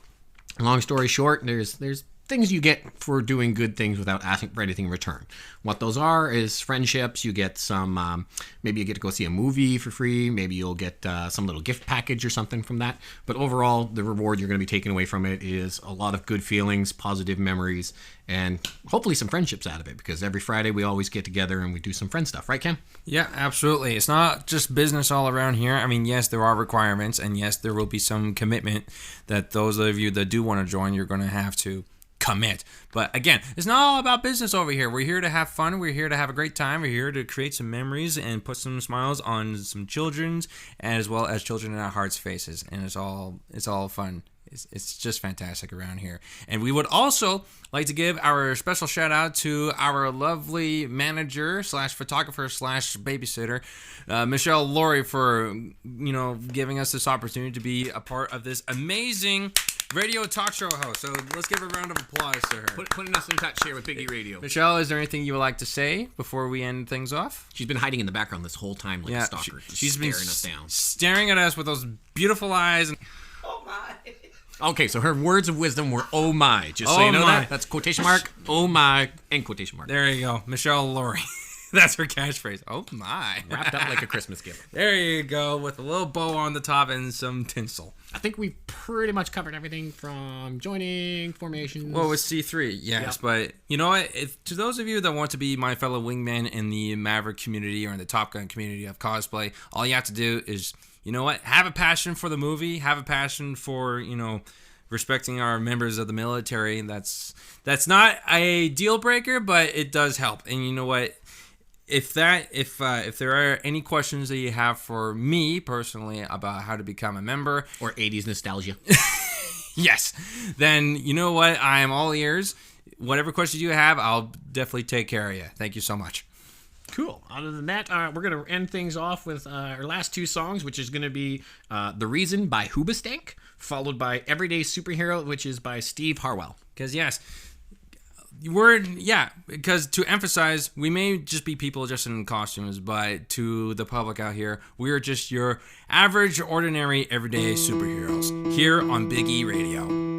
long story short, there's things you get for doing good things without asking for anything in return. What those are is friendships. You get some, maybe you get to go see a movie for free. Maybe you'll get some little gift package or something from that. But overall, the reward you're going to be taking away from it is a lot of good feelings, positive memories, and hopefully some friendships out of it, because every Friday we always get together and we do some friend stuff. Right, Cam? Yeah, absolutely. It's not just business all around here. I mean, yes, there are requirements, and yes, there will be some commitment that those of you that do want to join, you're going to have to commit. But again, it's not all about business over here. We're here to have fun. We're here to have a great time. We're here to create some memories and put some smiles on some children's as well as children in our hearts' faces. And it's all fun. It's just fantastic around here. And we would also like to give our special shout out to our lovely manager / photographer / babysitter, Michelle Laurie, for giving us this opportunity to be a part of this amazing radio talk show host. So let's give a round of applause to her. Putting us in touch here with Big E Radio. Michelle, is there anything you would like to say before we end things off? She's been hiding in the background this whole time like a stalker. She's been staring us down. Staring at us with those beautiful eyes. Oh my. Okay, so her words of wisdom were "oh my," just so Oh you know my. that. That's quotation mark, "oh my," and quotation mark. There you go, Michelle Laurie. That's her catchphrase. Oh my. Wrapped up like a Christmas gift. There you go, with a little bow on the top and some tinsel. I think we pretty much covered everything from joining, formations. Well, with C3, yes. Yep. But you know what? To those of you that want to be my fellow wingmen in the Maverick community or in the Top Gun community of cosplay, all you have to do is, you know what? Have a passion for the movie. Have a passion for, respecting our members of the military. That's not a deal breaker, but it does help. And you know what? If there are any questions that you have for me personally about how to become a member or 80s nostalgia, yes, then you know what? I am all ears. Whatever questions you have, I'll definitely take care of you. Thank you so much. Cool. Other than that, we're going to end things off with our last two songs, which is going to be The Reason by Hoobastank, followed by Everyday Superhero, which is by Steve Harwell. Because because to emphasize, we may just be people just in costumes, but to the public out here, we're just your average, ordinary, everyday superheroes here on Big E Radio.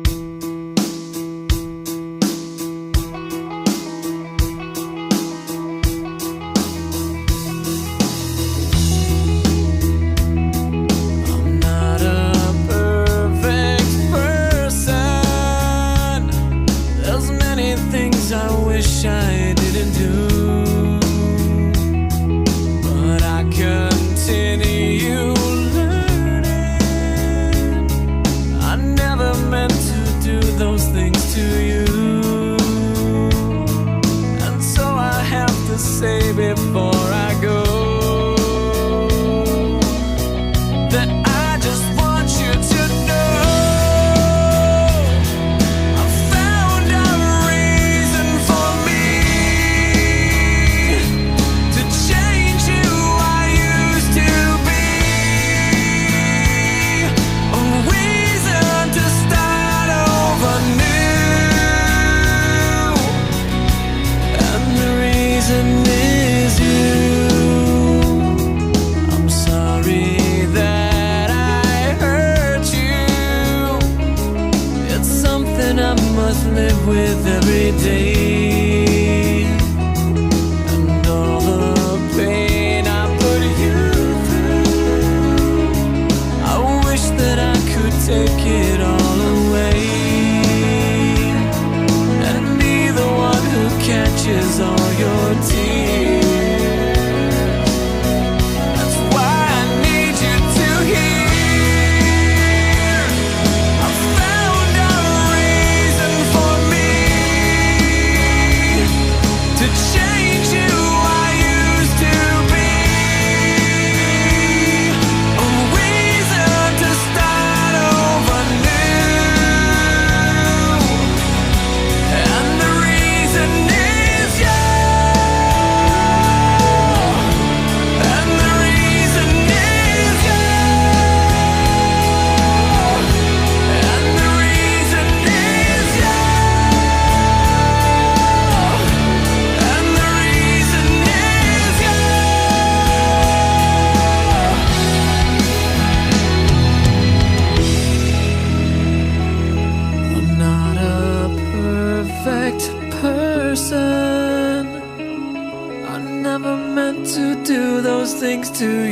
To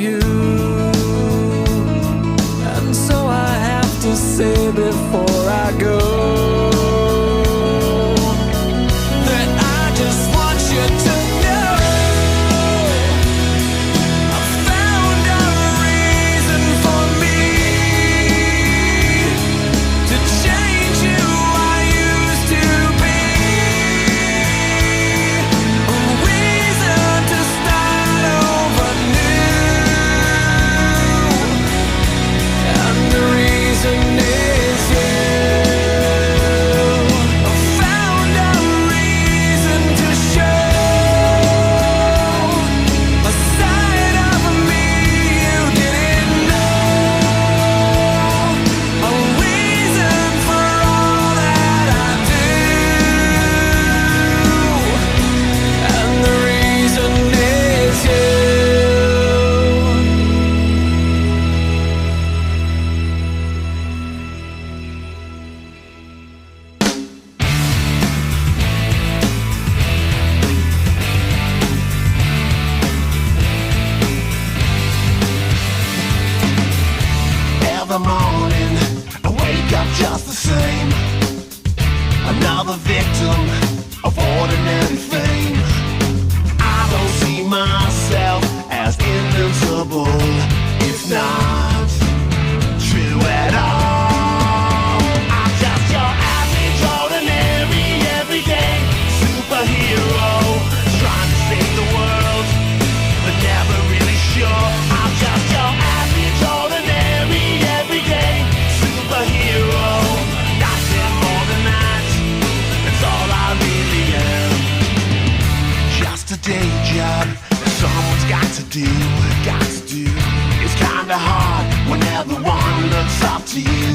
when everyone looks up to you.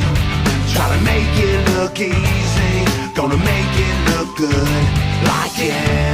Try to make it look easy, gonna make it look good, like it.